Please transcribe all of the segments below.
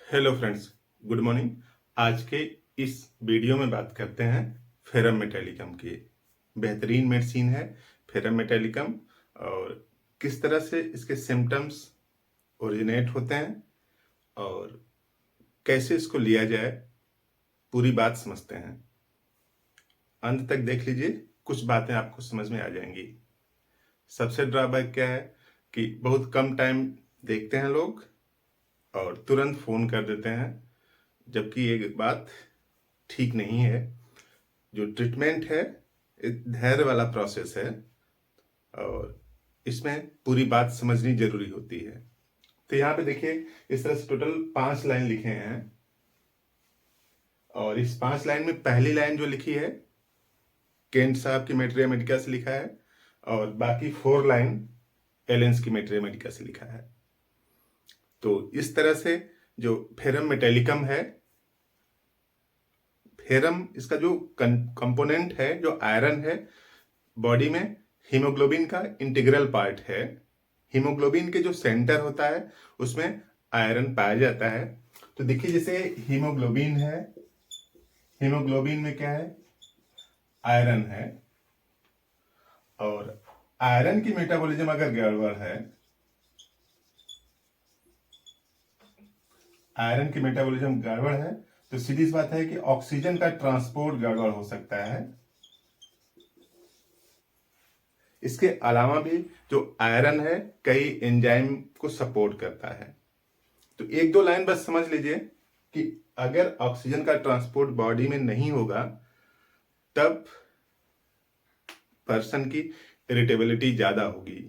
Hello friends, good morning. आज के इस वीडियो में बात करते हैं फेरम मेटालिकम की। बेहतरीन मेडिसिन है फेरम मेटालिकम, और किस तरह से इसके सिम्टम्स ओरिजिनेट होते हैं और कैसे इसको लिया जाए, पूरी बात समझते हैं। अंत तक देख लीजिए, कुछ बातें आपको समझ में आ जाएंगी। सबसे ड्रॉबैक क्या है कि बहुत कम टाइम देखते हैं लोग और तुरंत फ़ोन कर देते हैं, जबकि ये बात ठीक नहीं है। जो ट्रीटमेंट है एक धैर्य वाला प्रोसेस है और इसमें पूरी बात समझनी जरूरी होती है। तो यहाँ पे देखिए, इस तरह से टोटल 5 लाइन लिखे हैं और इस 5 लाइन में पहली लाइन जो लिखी है केंट साहब की मैट्रिया मेडिका से लिखा है और बाकी 4 लाइन एलेंस की मैट्रिया मेडिका से लिखा है। तो इस तरह से जो फेरम मेटालिकम है, फेरम इसका जो कंपोनेंट है, जो आयरन है बॉडी में, हीमोग्लोबिन का इंटीग्रल पार्ट है। हीमोग्लोबिन के जो सेंटर होता है उसमें आयरन पाया जाता है। तो देखिए, जैसे हीमोग्लोबिन है, हीमोग्लोबिन में क्या है, आयरन है। और आयरन की मेटाबॉलिज्म अगर गड़बड़ है, आयरन की मेटाबॉलिज्म गड़बड़ है, तो सीधी सी बात है कि ऑक्सीजन का ट्रांसपोर्ट गड़बड़ हो सकता है। इसके अलावा भी जो आयरन है कई एंजाइम को सपोर्ट करता है। तो 1-2 लाइन बस समझ लीजिए कि अगर ऑक्सीजन का ट्रांसपोर्ट बॉडी में नहीं होगा तब पर्सन की इरिटेबिलिटी ज्यादा होगी।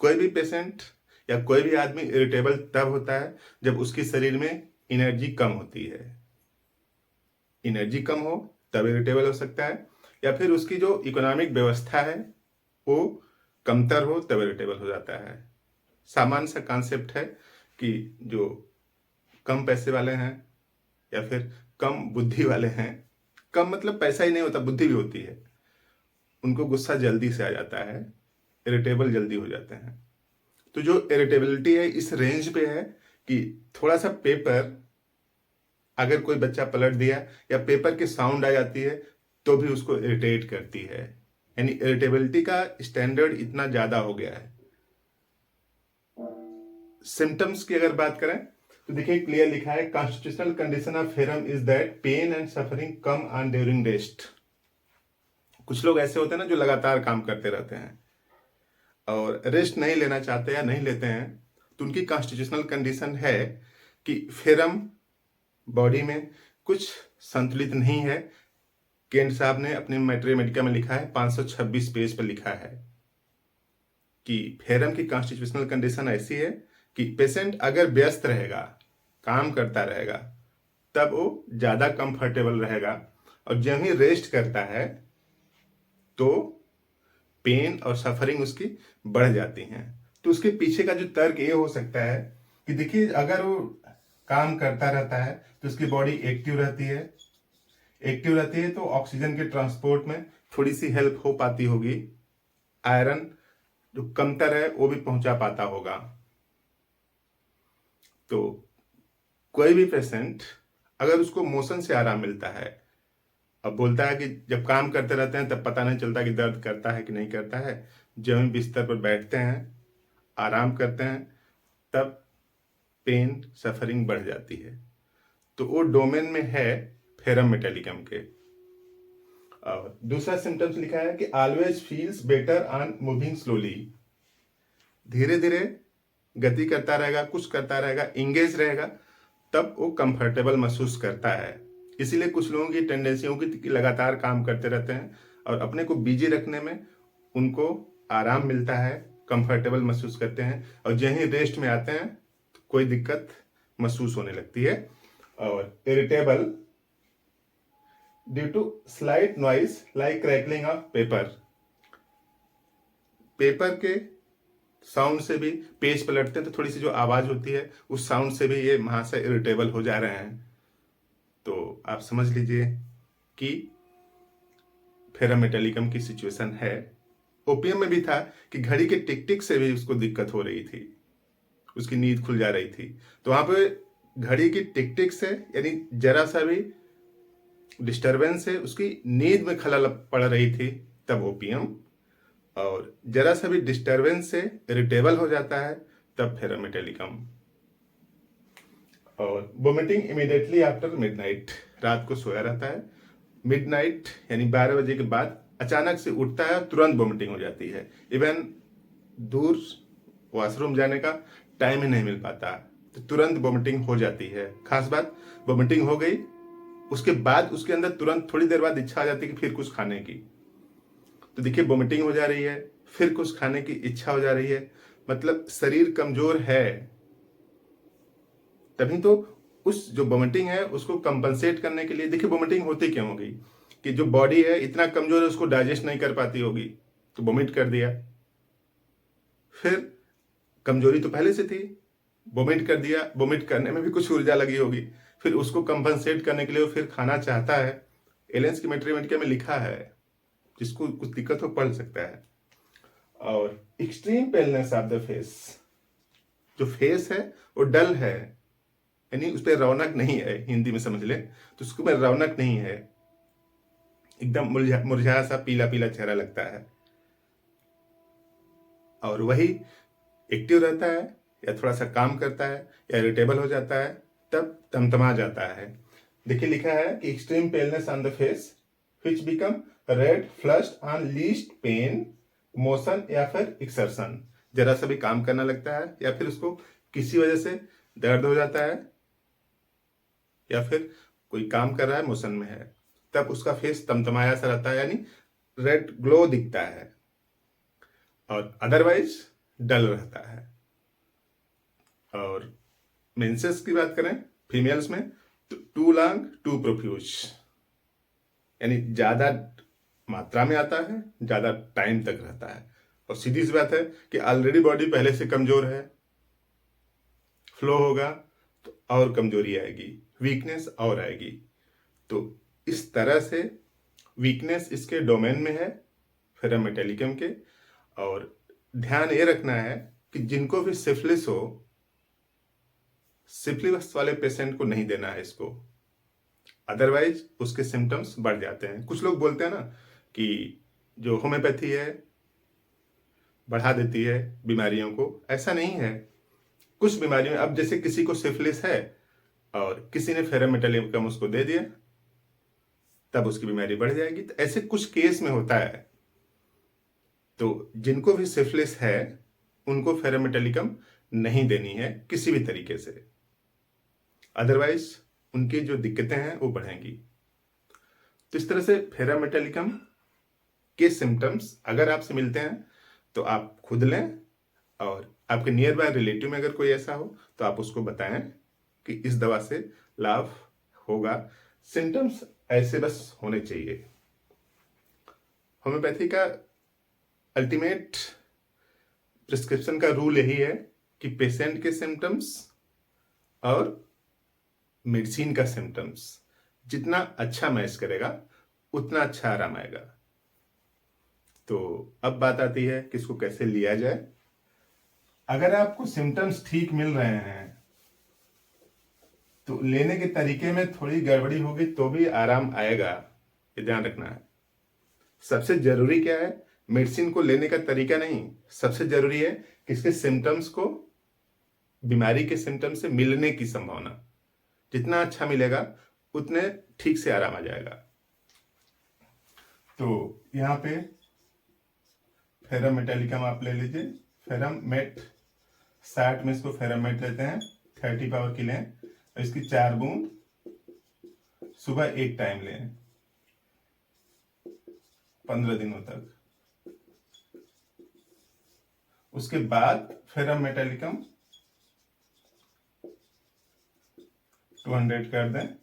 कोई भी पेशेंट या कोई भी आदमी इरिटेबल तब होता है जब उसके शरीर में एनर्जी कम होती है। एनर्जी कम हो तब इरिटेबल हो सकता है, या फिर उसकी जो इकोनॉमिक व्यवस्था है वो कमतर हो तब इरिटेबल हो जाता है। सामान्य सा कॉन्सेप्ट है कि जो कम पैसे वाले हैं या फिर कम बुद्धि वाले हैं, कम मतलब पैसा ही नहीं होता, बुद्धि भी होती है, उनको गुस्सा जल्दी से आ जाता है, इरिटेबल जल्दी हो जाते हैं। तो जो इरिटेबिलिटी है इस रेंज पे है कि थोड़ा सा पेपर अगर कोई बच्चा पलट दिया या पेपर की साउंड आ जाती है तो भी उसको इरिटेट करती है। यानी इरिटेबिलिटी का स्टैंडर्ड इतना ज्यादा हो गया है। सिम्टम्स की अगर बात करें तो देखिए, क्लियर लिखा है, constitutional condition of ferrum is that pain and suffering come on during rest. कुछ लोग ऐसे होते हैं ना जो लगातार काम करते रहते हैं और रेस्ट नहीं लेना चाहते या नहीं लेते हैं, तो उनकी कॉन्स्टिट्यूशनल कंडीशन है कि फेरम बॉडी में कुछ संतुलित नहीं है। केंट साहब ने अपने मैट्रिया मेडिका में लिखा है, 526 पेज पर लिखा है कि फेरम की कॉन्स्टिट्यूशनल कंडीशन ऐसी है कि पेशेंट अगर व्यस्त रहेगा, काम करता रहेगा, तब वो ज्यादा कंफर्टेबल रहेगा, और जब ही रेस्ट करता है तो पेन और सफरिंग उसकी बढ़ जाती हैं। तो उसके पीछे का जो तर्क ये हो सकता है कि देखिए, अगर वो काम करता रहता है तो उसकी बॉडी एक्टिव रहती है, एक्टिव रहती है तो ऑक्सीजन के ट्रांसपोर्ट में थोड़ी सी हेल्प हो पाती होगी, आयरन जो कमतर है वो भी पहुंचा पाता होगा। तो कोई भी पेशेंट अगर उसको मोशन से आराम मिलता है, अब बोलता है कि जब काम करते रहते हैं तब पता नहीं चलता कि दर्द करता है कि नहीं करता है, जब हम बिस्तर पर बैठते हैं आराम करते हैं तब पेन सफरिंग बढ़ जाती है। तो वो डोमेन में है फेरम मेटालिकम के। और दूसरा सिम्टम्स लिखा है कि always feels better on moving slowly. धीरे धीरे गति करता रहेगा, कुछ करता रहेगा, इंगेज रहेगा, तब वो कंफर्टेबल महसूस करता है। इसीलिए कुछ लोगों की टेंडेंसी होगी कि लगातार काम करते रहते हैं और अपने को बिजी रखने में उनको आराम मिलता है, कंफर्टेबल महसूस करते हैं, और जहीं रेस्ट में आते हैं तो कोई दिक्कत महसूस होने लगती है। और irritable due to slight noise like crackling of paper. Paper के साउंड से भी, पेज पलटते हैं तो थोड़ी सी जो आवाज होती है उस साउंड से भी ये महाशय इरिटेबल हो जा रहे हैं। तो आप समझ लीजिए कि फेरम मेटालिकम की सिचुएशन है। ओपीएम में भी था कि घड़ी के टिक टिक से भी उसको दिक्कत हो रही थी, उसकी नींद खुल जा रही थी। तो वहां पे घड़ी की टिक टिक से, यानी जरा सा भी डिस्टरबेंस से उसकी नींद में खलल पड़ रही थी, तब ओपियम, और जरा सा भी डिस्टरबेंस से इरिटेबल हो जाता है, तब फेरामेटेलिकम। और वोमिटिंग इमीडिएटली आफ्टर मिडनाइट, रात को सोया रहता है, मिडनाइट यानी 12 बजे के बाद अचानक से उठता है और तुरंत वोमिटिंग हो जाती है। इवन दूर वॉशरूम जाने का टाइम ही नहीं मिल पाता, तो तुरंत वोमिटिंग हो जाती है। खास बात, वोमिटिंग हो गई उसके बाद उसके अंदर तुरंत थोड़ी देर बाद इच्छा आ जाती है कि फिर कुछ खाने की। तो देखिए, वोमिटिंग हो जा रही है, फिर कुछ खाने की इच्छा हो जा रही है, मतलब शरीर कमजोर है। तभी तो उस जो वोमिटिंग है उसको कंपनसेट करने के लिए, देखिए वोमिटिंग होती क्यों होगी, कि जो बॉडी है इतना कमजोर है, उसको डाइजेस्ट नहीं कर पाती होगी, तो वोमिट कर दिया। फिर कमजोरी तो पहले से थी, वोमिट कर दिया, वोमिट करने में भी कुछ ऊर्जा लगी होगी, फिर उसको कंपनसेट करने के लिए वो फिर खाना चाहता है। एलेंस की मैथमेटिका में लिखा है, जिसको कुछ दिक्कत हो पढ़ सकता है। और extreme paleness of the face, जो फेस है वो डल है, यानी उस पर रौनक नहीं है, हिंदी में समझ ले तो उसके ऊपर रौनक नहीं है, एकदम मुरझाया सा पीला पीला चेहरा लगता है। और वही एक्टिव रहता है या थोड़ा सा काम करता है या इरिटेबल हो जाता है, तब तमतमा जाता है। देखिए लिखा है कि extreme paleness on the face which become red flushed on least pain motion या फिर एक्सर्शन, जरा सा भी काम करना लगता है या फिर उसको किसी वजह से दर्द हो जाता है या फिर कोई काम कर रहा है मोशन में है, तब उसका फेस तमतमाया सा रहता है, यानी रेड ग्लो दिखता है, और अदरवाइज डल रहता है। और मेंसेस की बात करें फीमेल्स में, तो टू लॉन्ग टू प्रोफ्यूज, यानी ज्यादा मात्रा में आता है, ज्यादा टाइम तक रहता है। और सीधी सी बात है कि ऑलरेडी बॉडी पहले से कमजोर है, फ्लो होगा तो और कमजोरी आएगी, वीकनेस और आएगी। तो इस तरह से वीकनेस इसके डोमेन में है फेरामेटेलिकम के। और ध्यान ये रखना है कि जिनको भी सिफिलिस हो, सिफिलिस वाले पेशेंट को नहीं देना है इसको, अदरवाइज उसके सिम्टम्स बढ़ जाते हैं। कुछ लोग बोलते हैं ना कि जो होम्योपैथी है बढ़ा देती है बीमारियों को, ऐसा नहीं है। कुछ बीमारियों में, अब जैसे किसी को सिफिलिस है और किसी ने फेरामेटेलिकम उसको दे दिया, तब उसकी बीमारी बढ़ जाएगी। तो ऐसे कुछ केस में होता है। तो जिनको भी सिफिलिस है उनको फेरामेटेलिकम नहीं देनी है किसी भी तरीके से, अदरवाइज उनकी जो दिक्कतें हैं वो बढ़ेंगी। तो इस तरह से फेरामेटेलिकम के सिम्टम्स अगर आपसे मिलते हैं तो आप खुद लें, और आपके नियर बाय रिलेटिव में अगर कोई ऐसा हो तो आप उसको बताएं कि इस दवा से लाभ होगा। सिम्टम्स ऐसे बस होने चाहिए। होम्योपैथी का अल्टीमेट प्रिस्क्रिप्शन का रूल यही है कि पेशेंट के सिम्टम्स और मेडिसिन का सिम्टम्स जितना अच्छा मैच करेगा उतना अच्छा आराम आएगा। तो अब बात आती है कि इसको कैसे लिया जाए। अगर आपको सिम्टम्स ठीक मिल रहे हैं तो लेने के तरीके में थोड़ी गड़बड़ी होगी तो भी आराम आएगा, ये ध्यान रखना है। सबसे जरूरी क्या है, मेडिसिन को लेने का तरीका नहीं, सबसे जरूरी है कि इसके सिम्टम्स को, बीमारी के सिम्टम्स से मिलने की संभावना, जितना अच्छा मिलेगा उतने ठीक से आराम आ जाएगा। तो यहाँ पे फेरामेटेलिकम आप ले लीजिए, फेरामेट 60 में इसको फेरामेट लेते हैं, 30 पावर की लें, इसकी 4 बूंद सुबह एक टाइम लें 15 दिनों तक। उसके बाद फेरामेटेलिकम 200 कर दें,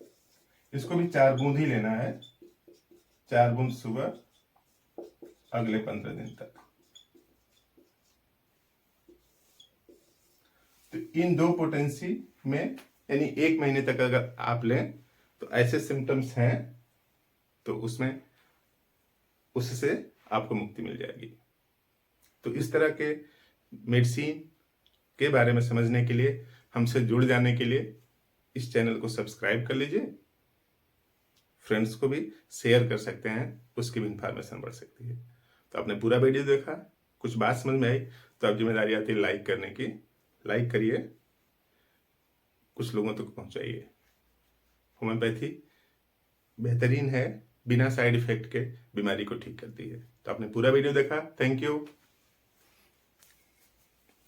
इसको भी 4 बूंद ही लेना है, 4 बूंद सुबह अगले 15 दिन तक। तो इन 2 पोटेंसी में, यानी 1 महीने तक अगर आप लें तो ऐसे सिम्टम्स हैं तो उसमें, उससे आपको मुक्ति मिल जाएगी। तो इस तरह के मेडिसिन के बारे में समझने के लिए, हमसे जुड़ जाने के लिए इस चैनल को सब्सक्राइब कर लीजिए, फ्रेंड्स को भी शेयर कर सकते हैं, उसकी भी इंफॉर्मेशन बढ़ सकती है। तो आपने पूरा वीडियो देखा, कुछ बात समझ में आई तो अब जिम्मेदारी आती है लाइक करने की। लाइक करिए, कुछ लोगों तक पहुंचाइए। होम्योपैथी बेहतरीन है, बिना साइड इफेक्ट के बीमारी को ठीक करती है। तो आपने पूरा वीडियो देखा, थैंक यू।